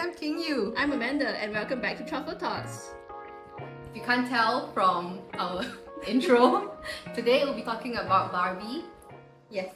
I'm King Yu. I'm Amanda and welcome back to Truffle Talks. If you can't tell from our intro, today we'll be talking about Barbie. Yes,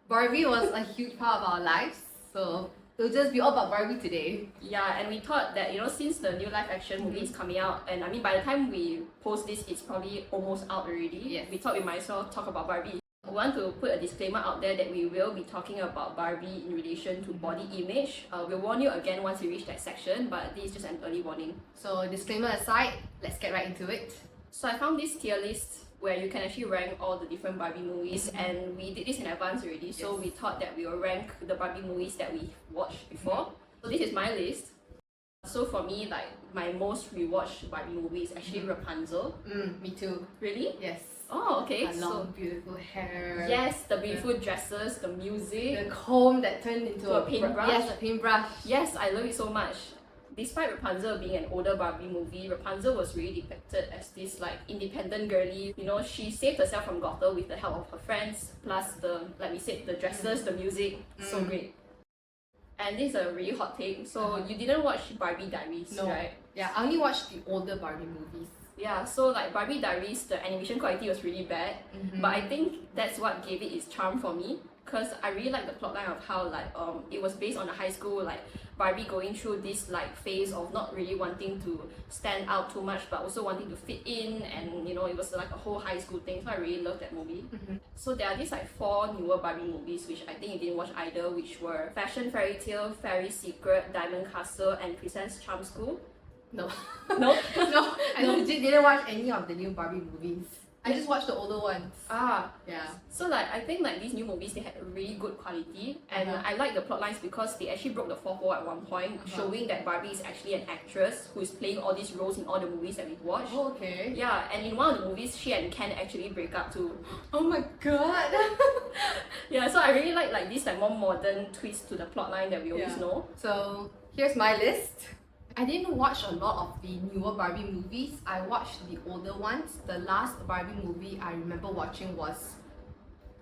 Barbie was a huge part of our lives, so it'll just be all about Barbie today. Yeah, and we thought that, since the new live action movie is coming out, and I mean, by the time we post this, it's probably almost out already. Yes. We thought we might as well talk about Barbie. We want to put a disclaimer out there that we will be talking about Barbie in relation to body image. We'll warn you again once we reach that section, but this is just an early warning. So disclaimer aside, let's get right into it. So I found this tier list where you can actually rank all the different Barbie movies, and we did this in advance already, so Yes. we thought that we will rank the Barbie movies that we watched before. So this is my list. So for me, like, my most rewatched Barbie movie is actually Rapunzel. Me too. Really? Yes. Oh, okay. Her long, beautiful hair. Yes, the beautiful dresses, the music. The comb that turned into To a paintbrush. Yes, a paintbrush. Yes, I love it so much. Despite Rapunzel being an older Barbie movie, Rapunzel was really depicted as this like independent girly. She saved herself from Gothel with the help of her friends, plus like we said, the dresses, the music, so great. And this is a really hot take. So you didn't watch Barbie Diaries, No. right? Yeah, I only watched the older Barbie movies. Yeah, so like Barbie Diaries, the animation quality was really bad, but I think that's what gave it its charm for me, because I really like the plotline of how it was based on a high school, like Barbie going through this like phase of not really wanting to stand out too much but also wanting to fit in, and it was like a whole high school thing, so I really loved that movie. So there are these like 4 newer Barbie movies which I think you didn't watch either, which were Fashion Fairy Tale, Fairy Secret, Diamond Castle and Princess Charm School. No. No? No, I legit didn't watch any of the new Barbie movies. I just watched the older ones. Yeah. So like I think like these new movies, they had a really good quality, and I like the plot lines because they actually broke the fourth wall at one point, showing that Barbie is actually an actress who is playing all these roles in all the movies that we've watched. Oh, okay. Yeah, and in one of the movies, she and Ken actually break up too. Oh my god. Yeah, so I really like this like more modern twist to the plot line that we always know. So here's my list. I didn't watch a lot of the newer Barbie movies. I watched the older ones. The last Barbie movie I remember watching was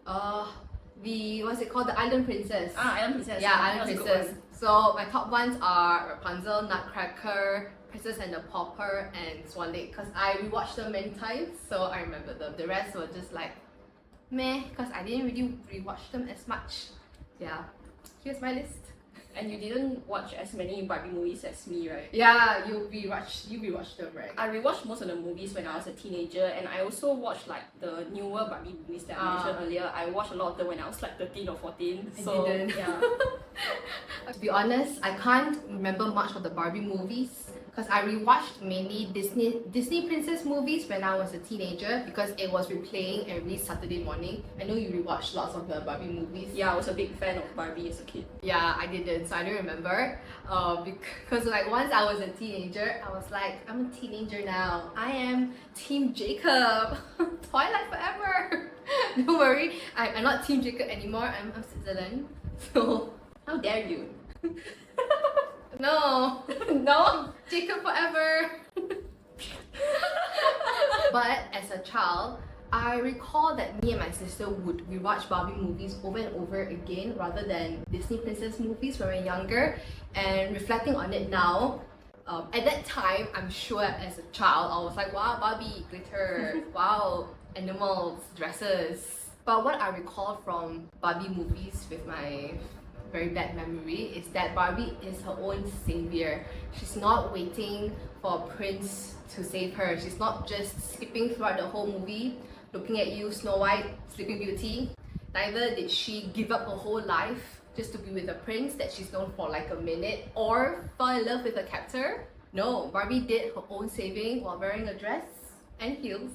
what's it called? The Island Princess. Island Princess. Yeah, that Island was a good Princess. So my top ones are Rapunzel, Nutcracker, Princess and the Pauper, and Swan Lake, because I rewatched them many times, so I remember them. The rest were just like meh, because I didn't really rewatch them as much. Yeah, here's my list. And you didn't watch as many Barbie movies as me, right? Yeah, you rewatched them, right? I rewatched most of the movies when I was a teenager, and I also watched like the newer Barbie movies that I mentioned earlier. I watched a lot of them when I was like 13 or 14. So didn't. yeah. To be honest, I can't remember much of the Barbie movies because I rewatched mainly Disney princess movies when I was a teenager because it was replaying every Saturday morning. I know you rewatched lots of the Barbie movies. Yeah, I was a big fan of Barbie as a kid. Yeah, I didn't, so I don't remember. Because like once I was a teenager, I was like, I'm a teenager now. I am Team Jacob. Twilight forever. Don't worry, I'm not Team Jacob anymore. I'm Switzerland. So How dare you? no, No? Jacob forever. But as a child, I recall that me and my sister would rewatch Barbie movies over and over again rather than Disney princess movies when we were younger. And reflecting on it now, at that time, I'm sure as a child, I was like, wow, Barbie, glitter, wow, animals, dresses. But what I recall from Barbie movies with my very bad memory is that Barbie is her own savior. She's not waiting for a prince to save her. She's not just skipping throughout the whole movie, looking at you, Snow White, Sleeping Beauty. Neither did she give up her whole life just to be with a prince that she's known for like a minute or fall in love with a captor. No, Barbie did her own saving while wearing a dress and heels.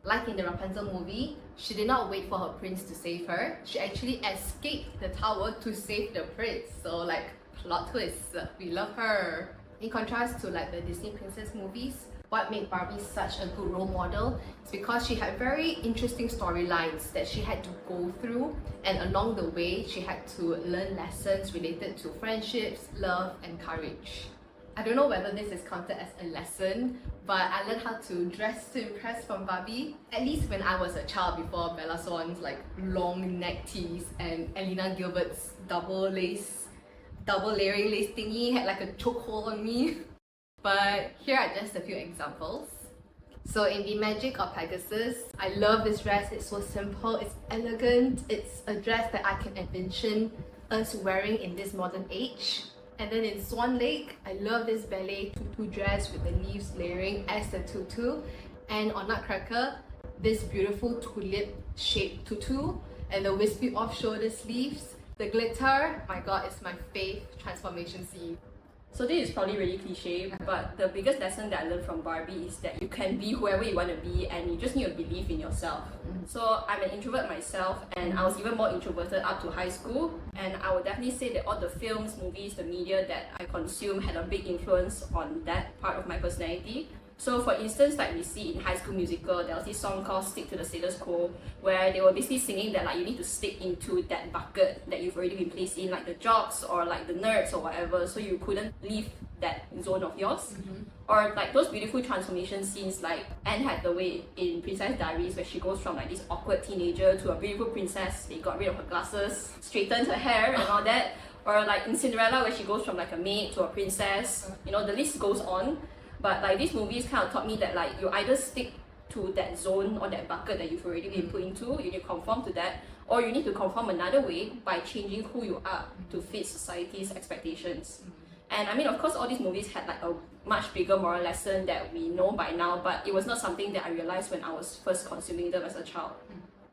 Like in the Rapunzel movie, she did not wait for her prince to save her. She actually escaped the tower to save the prince. So like, plot twist, we love her. In contrast to like the Disney princess movies, what made Barbie such a good role model is because she had very interesting storylines that she had to go through, and along the way she had to learn lessons related to friendships, love and courage. I don't know whether this is counted as a lesson, but I learned how to dress to impress from Barbie. At least when I was a child, before Bella Swan's like long neck tees and Elena Gilbert's double lace double layering lace thingy had like a chokehold on me. But here are just a few examples. So in The Magic of Pegasus, I love this dress. It's so simple, it's elegant, it's a dress that I can envision us wearing in this modern age. And then in Swan Lake, I love this ballet tutu dress with the leaves layering as the tutu. And on Nutcracker, this beautiful tulip-shaped tutu and the wispy off-shoulder sleeves. The glitter, my god, it's my fave transformation scene. So this is probably really cliche, but the biggest lesson that I learned from Barbie is that you can be whoever you want to be and you just need to believe in yourself. So I'm an introvert myself and I was even more introverted up to high school, and I would definitely say that all the films, movies, the media that I consume had a big influence on that part of my personality. So for instance, like we see in High School Musical, there was this song called Stick to the Status Quo, where they were basically singing that like you need to stick into that bucket that you've already been placed in, like the jocks or like the nerds or whatever, so you couldn't leave that zone of yours. Or like those beautiful transformation scenes like Anne Hathaway in Princess Diaries, where she goes from like this awkward teenager to a beautiful princess. They got rid of her glasses, straightened her hair and all that. Or like in Cinderella, where she goes from like a maid to a princess. You know, the list goes on. But like these movies kind of taught me that like you either stick to that zone or that bucket that you've already been put into, you need to conform to that, or you need to conform another way by changing who you are to fit society's expectations. And I mean, of course, all these movies had like a much bigger moral lesson that we know by now, but it was not something that I realized when I was first consuming them as a child.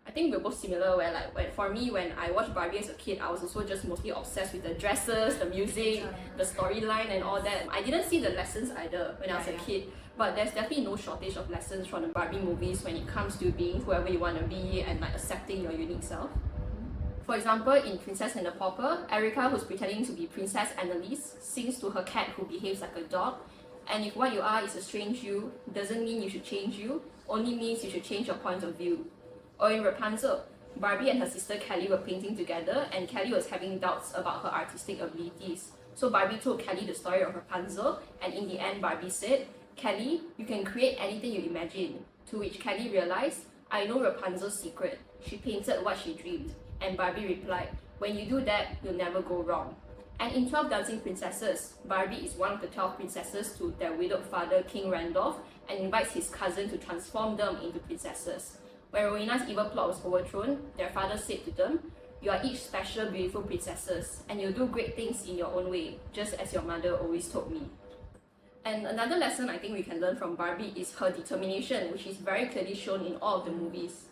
I think we're both similar where like for me, when I watched Barbie as a kid, I was also just mostly obsessed with the dresses, the music, the storyline and all that. I didn't see the lessons either when I was a kid, but there's definitely no shortage of lessons from the Barbie movies when it comes to being whoever you want to be and like accepting your unique self. For example, in Princess and the Pauper, Erica, who's pretending to be Princess Annalise, sings to her cat who behaves like a dog. And if what you are is a strange you, doesn't mean you should change you, only means you should change your point of view. Or in Rapunzel, Barbie and her sister Kelly were painting together and Kelly was having doubts about her artistic abilities. So Barbie told Kelly the story of Rapunzel, and in the end Barbie said, "Kelly, you can create anything you imagine." To which Kelly realized, "I know Rapunzel's secret. She painted what she dreamed." And Barbie replied, "When you do that, you'll never go wrong." And in 12 Dancing Princesses, Barbie is one of the 12 princesses to their widowed father, King Randolph, and invites his cousin to transform them into princesses. When Rowena's evil plot was overthrown, their father said to them, "You are each special, beautiful princesses, and you'll do great things in your own way, just as your mother always told me." And another lesson I think we can learn from Barbie is her determination, which is very clearly shown in all of the movies.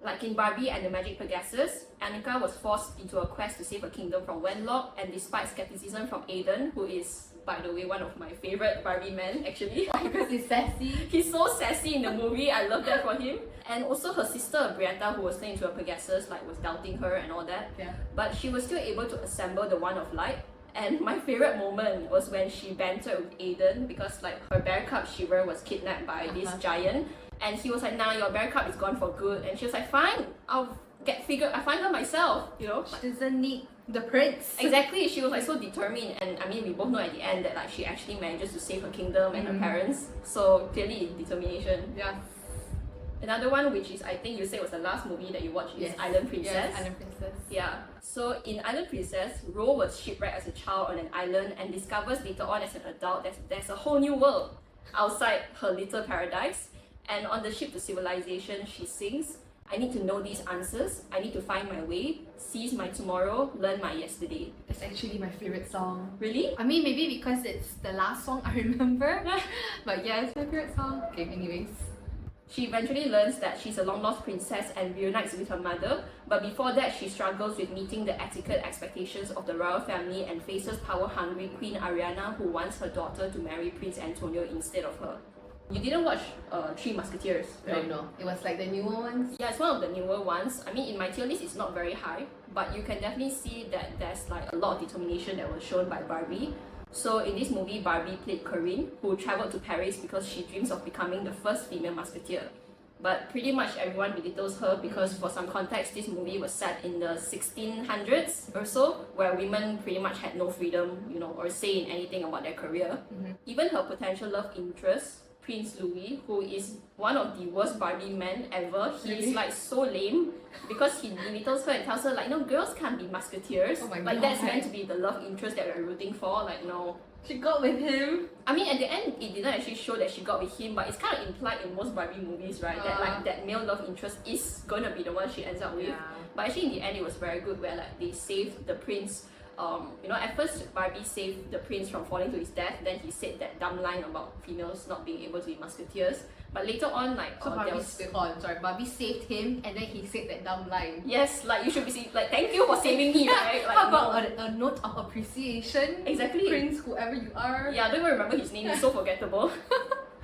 Like in Barbie and the Magic Pegasus, Annika was forced into a quest to save her kingdom from wedlock, and despite skepticism from Aiden, who is, by the way, one of my favorite Barbie men actually. Because he's sassy. He's so sassy in the movie, I love that for him. And also her sister Brietta, who was turned into a Pegasus, like was doubting her and all that. But she was still able to assemble the Wand of Light. And my favorite moment was when she bantered with Aiden because like her bear cub Shiver was kidnapped by this giant. And he was like, "Nah, your bear cub is gone for good." And she was like, "Fine, I'll I find her myself, you know." She doesn't need the prince. Exactly, she was like so determined, and I mean we both know at the end that like she actually manages to save her kingdom and her parents. So clearly determination. Yeah. Another one, which is I think you said was the last movie that you watched, is Island Princess. Yes, Island Princess. Yeah. So in Island Princess, Ro was shipwrecked as a child on an island and discovers later on as an adult that there's a whole new world outside her little paradise. And on the ship to civilization, she sings, "I need to know these answers. I need to find my way, seize my tomorrow, learn my yesterday." It's actually my favorite song. Really? I mean, maybe because it's the last song I remember. But yeah, it's my favorite song. Okay, anyways. She eventually learns that she's a long-lost princess and reunites with her mother, but before that she struggles with meeting the etiquette expectations of the royal family and faces power-hungry Queen Ariana, who wants her daughter to marry Prince Antonio instead of her. You didn't watch Three Musketeers, right? No. It was like the newer ones. Yeah, it's one of the newer ones. I mean, in my tier list, it's not very high, but you can definitely see that there's like a lot of determination that was shown by Barbie. So in this movie, Barbie played Corinne, who travelled to Paris because she dreams of becoming the first female musketeer. But pretty much everyone belittles her because for some context, this movie was set in the 1600s or so, where women pretty much had no freedom, you know, or say in anything about their career. Even her potential love interest, Prince Louis, who is one of the worst Barbie men ever. He's Really? like so lame because he belittles her and tells her like, no, girls can't be musketeers. Oh my like God. that's meant to be the love interest that we're rooting for. Like no. She got with him. I mean, at the end, it didn't actually show that she got with him, but it's kind of implied in most Barbie movies, right? That like that male love interest is gonna be the one she ends up with. Yeah. But actually, in the end, it was very good, where like they saved the prince. At first Barbie saved the prince from falling to his death. Then he said that dumb line about females not being able to be musketeers. But later on, like So there was Barbie saved him and then he said that dumb line. yes, like you should be like thank you for saving me, right? Like, How about no. a note of appreciation? Exactly. Prince, whoever you are. Yeah, I don't even remember his name. He's so forgettable.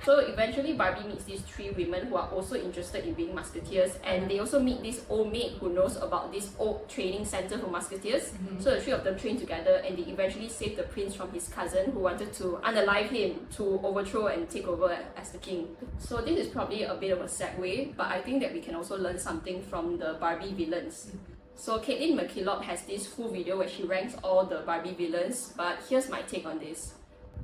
So eventually Barbie meets these three women who are also interested in being musketeers, and they also meet this old maid who knows about this old training center for musketeers. So the three of them train together and they eventually save the prince from his cousin who wanted to unalive him to overthrow and take over as the king. So this is probably a bit of a segue, but I think that we can also learn something from the Barbie villains. So Caitlin McKillop has this full video where she ranks all the Barbie villains, but here's my take on this.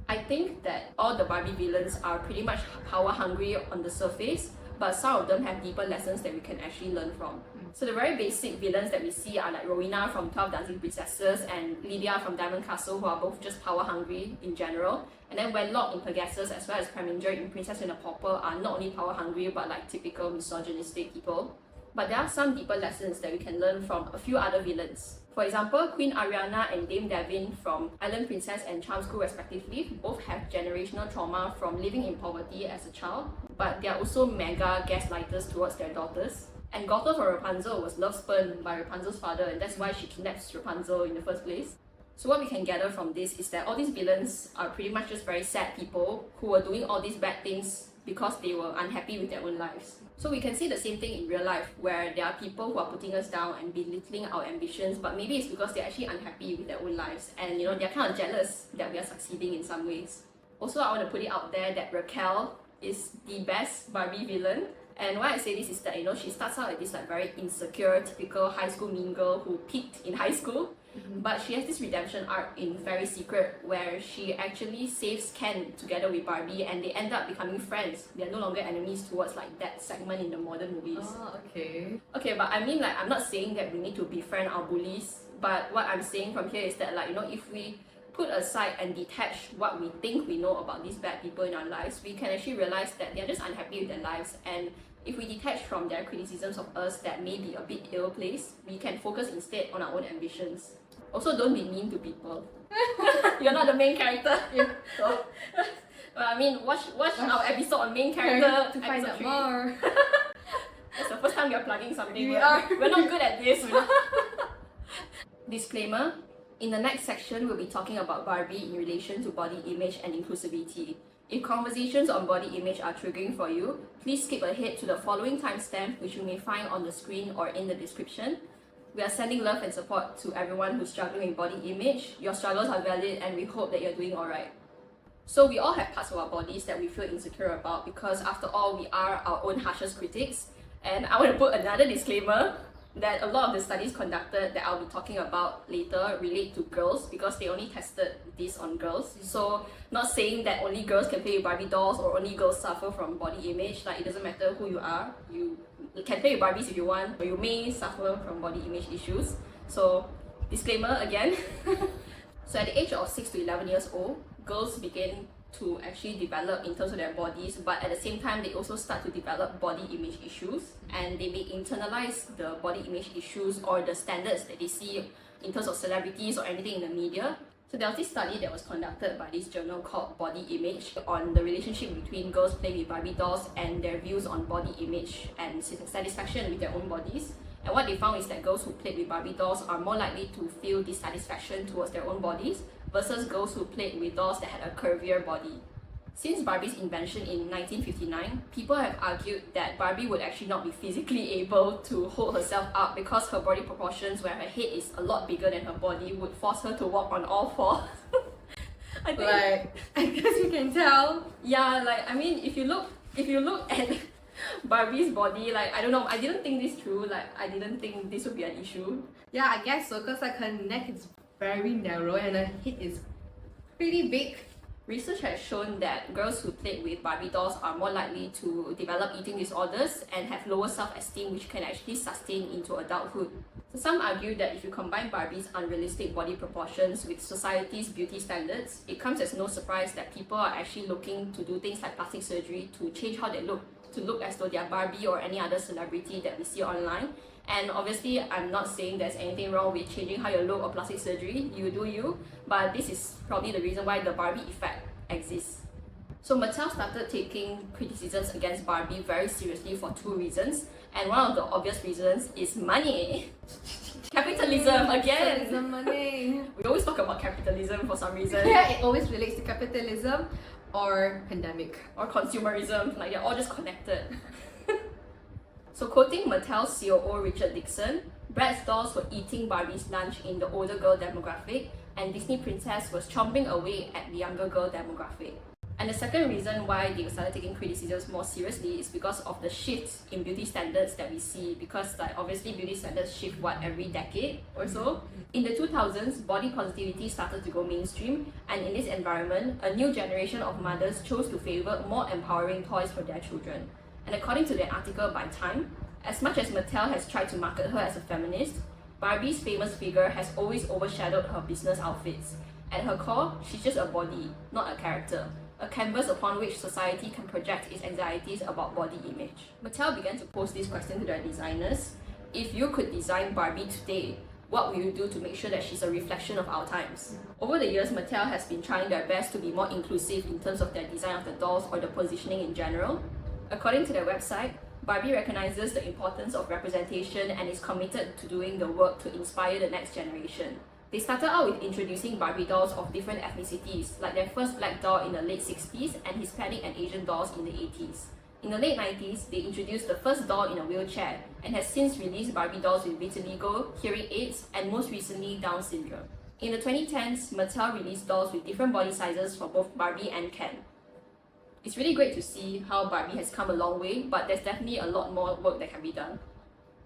I think that all the Barbie villains are pretty much power hungry on the surface, but some of them have deeper lessons that we can actually learn from. So the very basic villains that we see are like Rowena from 12 Dancing Princesses and Lydia from Diamond Castle, who are both just power hungry in general. And then Wenlock in Pegasus as well as Preminger in Princess and the Pauper are not only power hungry but like typical misogynistic people. But there are some deeper lessons that we can learn from a few other villains. For example, Queen Ariana and Dame Devin from Island Princess and Charm School respectively both have generational trauma from living in poverty as a child, but they are also mega gaslighters towards their daughters. And Gothel from Rapunzel was love spurned by Rapunzel's father, and that's why she kidnaps Rapunzel in the first place. So what we can gather from this is that all these villains are pretty much just very sad people who were doing all these bad things because they were unhappy with their own lives. So we can see the same thing in real life, where there are people who are putting us down and belittling our ambitions, but maybe it's because they're actually unhappy with their own lives and they're kind of jealous that we are succeeding in some ways. Also, I want to put it out there that Raquel is the best Barbie villain. And why I say this is that she starts out as this like very insecure, typical high school mean girl who peaked in high school. But she has this redemption arc in Very Secret where she actually saves Ken together with Barbie and they end up becoming friends. They're no longer enemies towards like that segment in the modern movies. Oh, okay. Okay, but I mean like I'm not saying that we need to befriend our bullies, but what I'm saying from here is that like if we put aside and detach what we think we know about these bad people in our lives, we can actually realize that they're just unhappy with their lives, and if we detach from their criticisms of us that may be a bit ill-placed, we can focus instead on our own ambitions. Also, don't be mean to people. You're not the main character. Yeah. So, well, I mean, watch our episode on main character To find episode out 3. more. That's the first time we are plugging something. We are. We're not good at this. Disclaimer. In the next section, we'll be talking about Barbie in relation to body image and inclusivity. If conversations on body image are triggering for you, please skip ahead to the following timestamp, which you may find on the screen or in the description. We are sending love and support to everyone who's struggling with body image. Your struggles are valid and we hope that you're doing alright. So we all have parts of our bodies that we feel insecure about because after all, we are our own harshest critics. And I want to put another disclaimer that a lot of the studies conducted that I'll be talking about later relate to girls because they only tested this on girls. So not saying that only girls can play with Barbie dolls or only girls suffer from body image. Like it doesn't matter who you are, you can play with Barbies if you want, or you may suffer from body image issues. So disclaimer again. So at the age of 6 to 11 years old, girls begin to actually develop in terms of their bodies, but at the same time they also start to develop body image issues, and they may internalize the body image issues or the standards that they see in terms of celebrities or anything in the media. So there was this study that was conducted by this journal called Body Image on the relationship between girls playing with Barbie dolls and their views on body image and satisfaction with their own bodies. And what they found is that girls who played with Barbie dolls are more likely to feel dissatisfaction towards their own bodies versus girls who played with dolls that had a curvier body. Since Barbie's invention in 1959, people have argued that Barbie would actually not be physically able to hold herself up because her body proportions, where her head is a lot bigger than her body, would force her to walk on all fours. I think, Like, I guess you can tell. yeah, like I mean, if you look at Barbie's body, like I don't know, I didn't think this through. Like I didn't think this would be an issue. Yeah, I guess so, because like her neck is very narrow and her head is pretty big. Research has shown that girls who played with Barbie dolls are more likely to develop eating disorders and have lower self-esteem, which can actually sustain into adulthood. So some argue that if you combine Barbie's unrealistic body proportions with society's beauty standards, it comes as no surprise that people are actually looking to do things like plastic surgery to change how they look, to look as though they are Barbie or any other celebrity that we see online. And obviously, I'm not saying there's anything wrong with changing how you look or plastic surgery, you do you, but this is probably the reason why the Barbie effect exists. So Mattel started taking criticisms against Barbie very seriously for two reasons, and one of the obvious reasons is money. Capitalism again! Capitalism, money! We always talk about capitalism for some reason. Yeah, it always relates to capitalism or pandemic. Or consumerism, like they're all just connected. So quoting Mattel's COO Richard Dixon, Bratz dolls were eating Barbie's lunch in the older girl demographic, and Disney Princess was chomping away at the younger girl demographic. And the second reason why they started taking criticisms more seriously is because of the shifts in beauty standards that we see, because like obviously beauty standards shift every decade or so. In the 2000s, body positivity started to go mainstream, and in this environment, a new generation of mothers chose to favor more empowering toys for their children. And according to the article by Time, as much as Mattel has tried to market her as a feminist, Barbie's famous figure has always overshadowed her business outfits. At her core, she's just a body, not a character, a canvas upon which society can project its anxieties about body image. Mattel began to pose this question to their designers: if you could design Barbie today, what will you do to make sure that she's a reflection of our times? Over the years, Mattel has been trying their best to be more inclusive in terms of their design of the dolls or the positioning in general. According to their website, Barbie recognizes the importance of representation and is committed to doing the work to inspire the next generation. They started out with introducing Barbie dolls of different ethnicities, like their first black doll in the late 60s and Hispanic and Asian dolls in the 80s. In the late 90s, they introduced the first doll in a wheelchair and has since released Barbie dolls with vitiligo, hearing aids, and most recently Down syndrome. In the 2010s, Mattel released dolls with different body sizes for both Barbie and Ken. It's really great to see how Barbie has come a long way, but there's definitely a lot more work that can be done.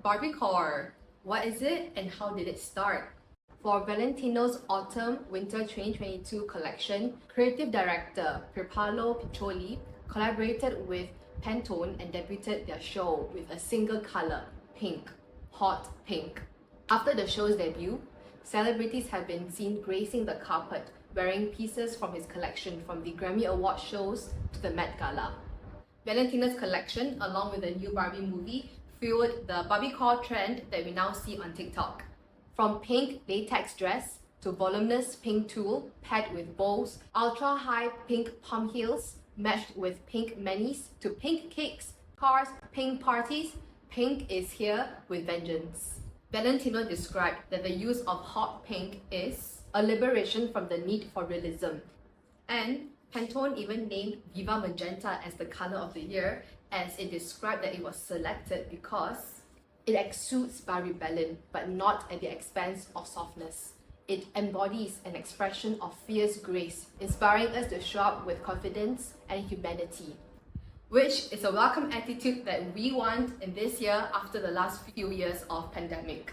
Barbiecore. What is it and how did it start? For Valentino's Autumn-Winter 2022 collection, creative director Pierpaolo Piccioli collaborated with Pantone and debuted their show with a single color, pink, hot pink. After the show's debut, celebrities have been seen gracing the carpet wearing pieces from his collection from the Grammy Award shows to the Met Gala. Valentino's collection, along with the new Barbie movie, fueled the Barbiecore trend that we now see on TikTok. From pink latex dress to voluminous pink tulle paired with bows, ultra-high pink palm heels matched with pink manis to pink cakes, cars, pink parties, pink is here with vengeance. Valentino described that the use of hot pink is a liberation from the need for realism. And Pantone even named Viva Magenta as the color of the year, as it described that it was selected because it exudes by rebellion, but not at the expense of softness. It embodies an expression of fierce grace, inspiring us to show up with confidence and humanity, which is a welcome attitude that we want in this year after the last few years of pandemic.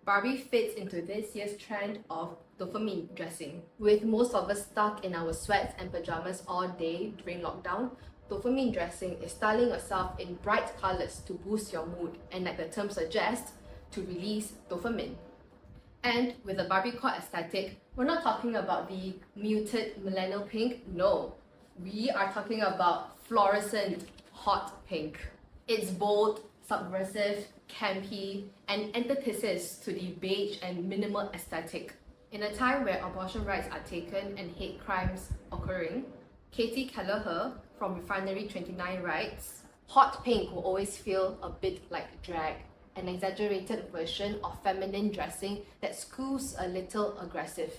Barbie fits into this year's trend of dopamine dressing. With most of us stuck in our sweats and pajamas all day during lockdown, dopamine dressing is styling yourself in bright colors to boost your mood and, like the term suggests, to release dopamine. And with the Barbiecore aesthetic, we're not talking about the muted millennial pink, no. We are talking about fluorescent hot pink. It's bold, subversive, campy, and antithesis to the beige and minimal aesthetic. In a time where abortion rights are taken and hate crimes occurring, Katie Kelleher from Refinery 29 writes, hot pink will always feel a bit like drag, an exaggerated version of feminine dressing that skews a little aggressive.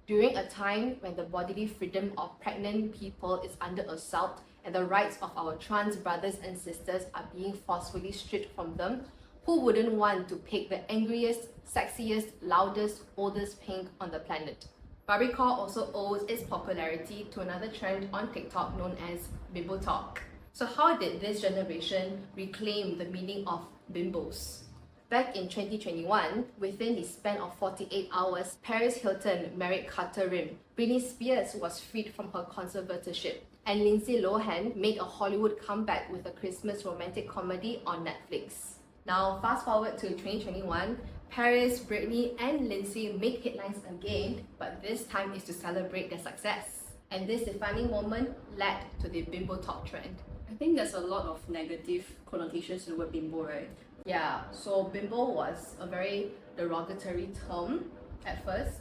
During a time when the bodily freedom of pregnant people is under assault and the rights of our trans brothers and sisters are being forcefully stripped from them, who wouldn't want to pick the angriest, sexiest, loudest, oldest pink on the planet? Barbiecore also owes its popularity to another trend on TikTok known as Bimbo Talk. So how did this generation reclaim the meaning of bimbos? Back in 2021, within the span of 48 hours, Paris Hilton married Carter Rim. Britney Spears was freed from her conservatorship. And Lindsay Lohan made a Hollywood comeback with a Christmas romantic comedy on Netflix. Now, fast forward to 2021, Paris, Britney, and Lindsay make headlines again, but this time is to celebrate their success. And this defining moment led to the bimbo talk trend. I think there's a lot of negative connotations to the word bimbo, right? Yeah, so bimbo was a very derogatory term at first.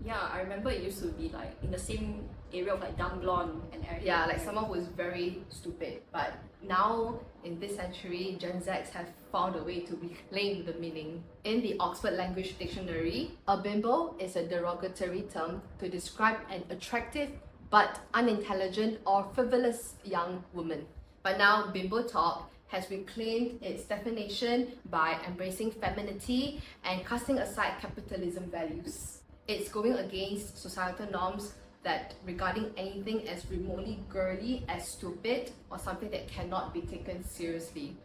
Yeah, I remember it used to be like in the same area of like dumb blonde and everything. Yeah, like someone who is very stupid. But now, in this century, Gen Zs have found a way to reclaim the meaning. In the Oxford Language Dictionary, a bimbo is a derogatory term to describe an attractive but unintelligent or frivolous young woman. But now, bimbo talk has reclaimed its definition by embracing femininity and casting aside capitalism values. It's going against societal norms that regarding anything as remotely girly as stupid or something that cannot be taken seriously.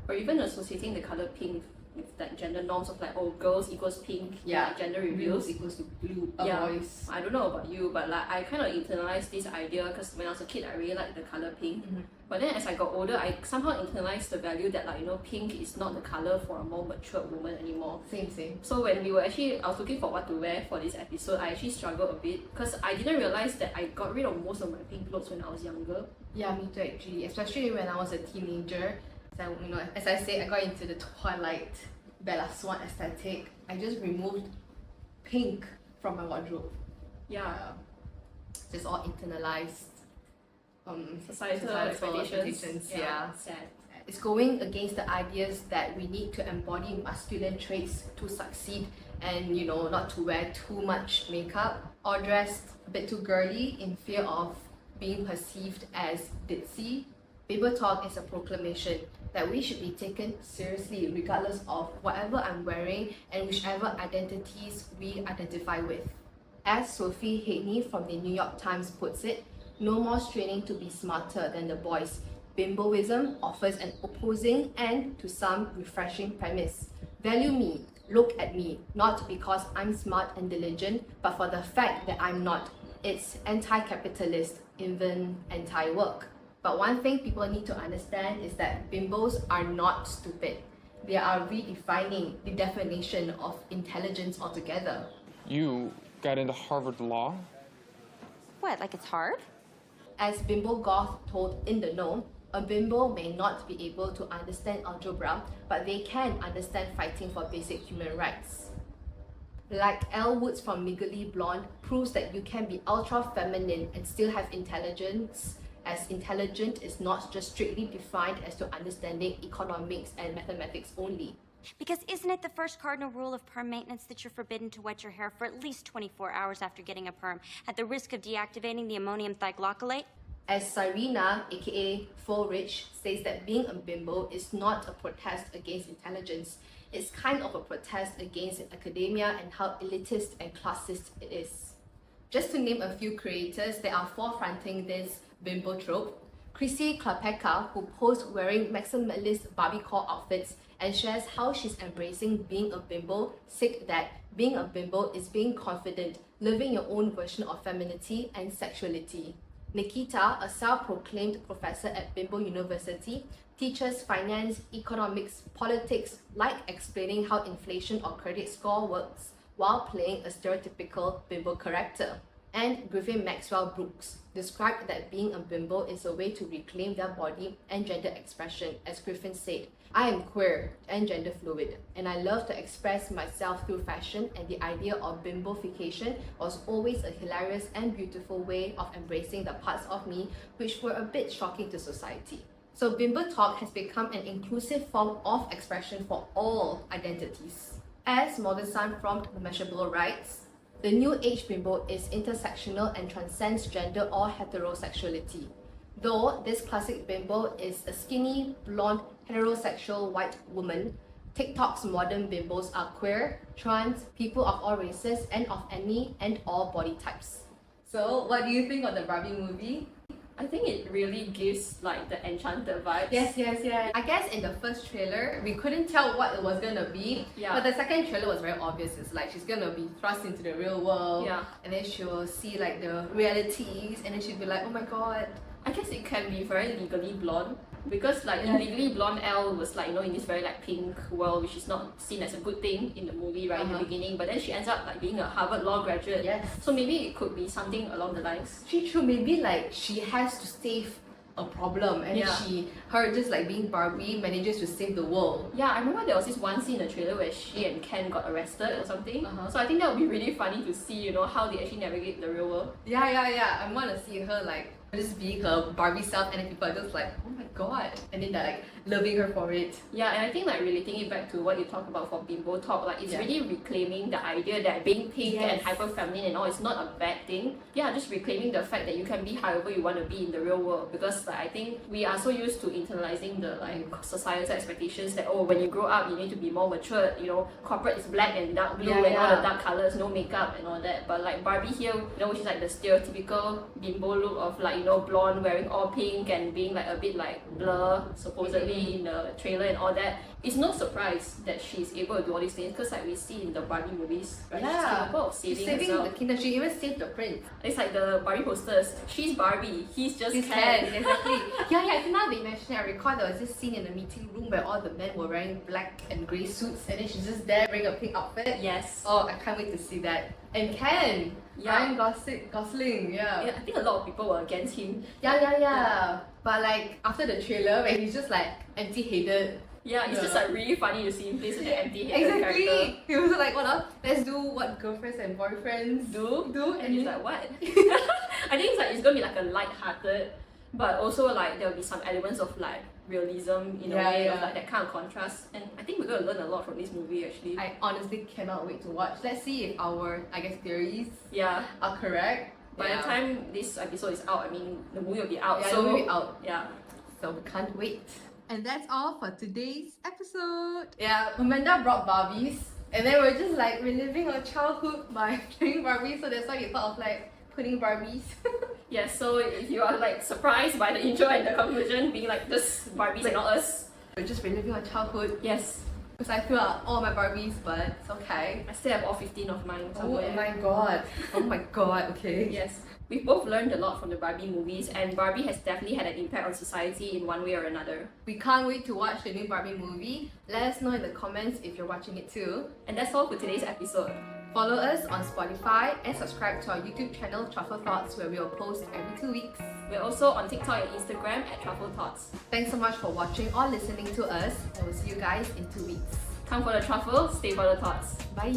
Or even associating the color pink with that gender norms of like, oh, girls equals pink, like gender reveals equals to blue, boys. I don't know about you, but like I kind of internalized this idea because when I was a kid, I really liked the color pink. But then as I got older, I somehow internalized the value that like, you know, pink is not the color for a more mature woman anymore. Same. So when we were actually, I was looking for what to wear for this episode, I actually struggled a bit because I didn't realize that I got rid of most of my pink clothes when I was younger. Yeah, me too actually, especially when I was a teenager. So, you know, as I say, I got into the Twilight Bella Swan aesthetic. I just removed pink from my wardrobe. Yeah. Just all internalized societal expectations. Yeah. Sad. It's going against the ideas that we need to embody masculine traits to succeed and, you know, not to wear too much makeup or dress a bit too girly in fear of being perceived as ditzy. Bimbo talk is a proclamation that we should be taken seriously regardless of whatever I'm wearing and whichever identities we identify with. As Sophie Hadney from the New York Times puts it, no more straining to be smarter than the boys. Bimboism offers an opposing and, to some, refreshing premise. Value me, look at me, not because I'm smart and diligent, but for the fact that I'm not. It's anti-capitalist, even anti-work. But one thing people need to understand is that bimbos are not stupid. They are redefining the definition of intelligence altogether. You got into Harvard Law? What, like it's hard? As Bimbo Goth told In the Know, a bimbo may not be able to understand algebra, but they can understand fighting for basic human rights. Like Elle Woods from Legally Blonde proves that you can be ultra feminine and still have intelligence, as intelligent is not just strictly defined as to understanding economics and mathematics only. Because isn't it the first cardinal rule of perm maintenance that you're forbidden to wet your hair for at least 24 hours after getting a perm, at the risk of deactivating the ammonium thioglycolate? As Cyrena, aka Full Rich, says that being a bimbo is not a protest against intelligence, it's kind of a protest against academia and how elitist and classist it is. Just to name a few creators that are forefronting this bimbo trope, Chrissy Klapeka, who posts wearing maximalist Barbiecore outfits and shares how she's embracing being a bimbo, said that being a bimbo is being confident, living your own version of femininity and sexuality. Nikita, a self-proclaimed professor at Bimbo University, teaches finance, economics, politics, like explaining how inflation or credit score works while playing a stereotypical bimbo character. And Griffin Maxwell Brooks described that being a bimbo is a way to reclaim their body and gender expression. As Griffin said, I am queer and gender fluid, and I love to express myself through fashion, and the idea of bimbofication was always a hilarious and beautiful way of embracing the parts of me which were a bit shocking to society. So bimbo talk has become an inclusive form of expression for all identities. As Modern Sun from Mashable writes, the new age bimbo is intersectional and transcends gender or heterosexuality. Though this classic bimbo is a skinny, blonde, heterosexual white woman, TikTok's modern bimbos are queer, trans, people of all races, and of any and all body types. So, what do you think of the Barbie movie? I think it really gives like the enchanted vibes. Yes. I guess in the first trailer, we couldn't tell what it was gonna be. Yeah. But the second trailer was very obvious. It's like she's gonna be thrust into the real world. Yeah. And then she will see like the realities, and then she'll be like, oh my god. I guess it can be very legally blonde because like in Legally Blonde, Elle was like, you know, in this very like pink world, which is not seen as a good thing in the movie right in the beginning, but then she ends up like being a Harvard law graduate. Yes. So maybe it could be something along the lines. True. Maybe like she has to save a problem, and her just like being Barbie manages to save the world. Yeah, I remember there was this one scene in the trailer where she and Ken got arrested or something. So I think that would be really funny to see, you know, how they actually navigate the real world. Yeah. I want to see her like just being her Barbie self, and then people are just like, oh my god, and then they're like loving her for it. Yeah, and I think like relating it back to what you talked about for Bimbo Talk, like it's really reclaiming the idea that being pink and hyper feminine and all is not a bad thing. Yeah, just reclaiming the fact that you can be however you want to be in the real world, because like I think we are so used to internalizing the like societal expectations that, oh, when you grow up you need to be more matured, you know, corporate is black and dark blue and all the dark colours, no makeup and all that. But like Barbie here, you know, which is like the stereotypical bimbo look of like, you know, blonde wearing all pink and being like a bit like blur supposedly in the trailer and all that, it's no surprise that she's able to do all these things, because like we see in the Barbie movies, right? She's capable of saving herself. the kingdom. She even saved the prince. It's like the Barbie posters. She's Barbie, he's just He's Ken. Ken, exactly. I think now that you mention it, I recall there was this scene in the meeting room where all the men were wearing black and grey suits, and then she's just there wearing a pink outfit. Yes. Oh, I can't wait to see that. And Ken, Ryan Gosling, Yeah, I think a lot of people were against him. Yeah. But like after the trailer, where he's just like empty-headed. Yeah, it's just like really funny to see him play such an empty-headed character. He was like, let's do what girlfriends and boyfriends do, And he's like, what? I think it's gonna be like a light-hearted, but also like there'll be some elements of like realism in a way of like that kind of contrast. And I think we're gonna learn a lot from this movie actually. I honestly cannot wait to watch. Let's see if our, I guess, theories are correct. By the time this episode is out, I mean the movie will be out. Yeah, so the movie will be out. Yeah. So we can't wait. And that's all for today's episode. Yeah, Amanda brought Barbies, and then we're just like reliving our childhood by playing Barbies. So that's why we thought of like putting Barbies. Yeah, so if you are like surprised by the intro and the conclusion being like this Barbies and not us, we're just reliving our childhood. yes. Because I threw out all my Barbies, but it's okay. I still have all 15 of mine somewhere. Oh my god, okay. Yes. We've both learned a lot from the Barbie movies, and Barbie has definitely had an impact on society in one way or another. We can't wait to watch the new Barbie movie. Let us know in the comments if you're watching it too. And that's all for today's episode. Follow us on Spotify and subscribe to our YouTube channel Truffle Thoughts, where we'll post every 2 weeks. We're also on TikTok and Instagram at Truffle Thoughts. Thanks so much for watching or listening to us, and we'll see you guys in 2 weeks. Come for the truffle, stay for the thoughts. Bye!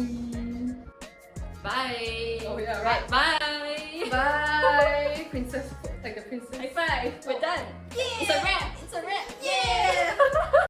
Bye! Oh yeah, right. Bye! Bye! Princess, like a princess. High five! We're done! Yeah! It's a wrap! It's a wrap! Yeah!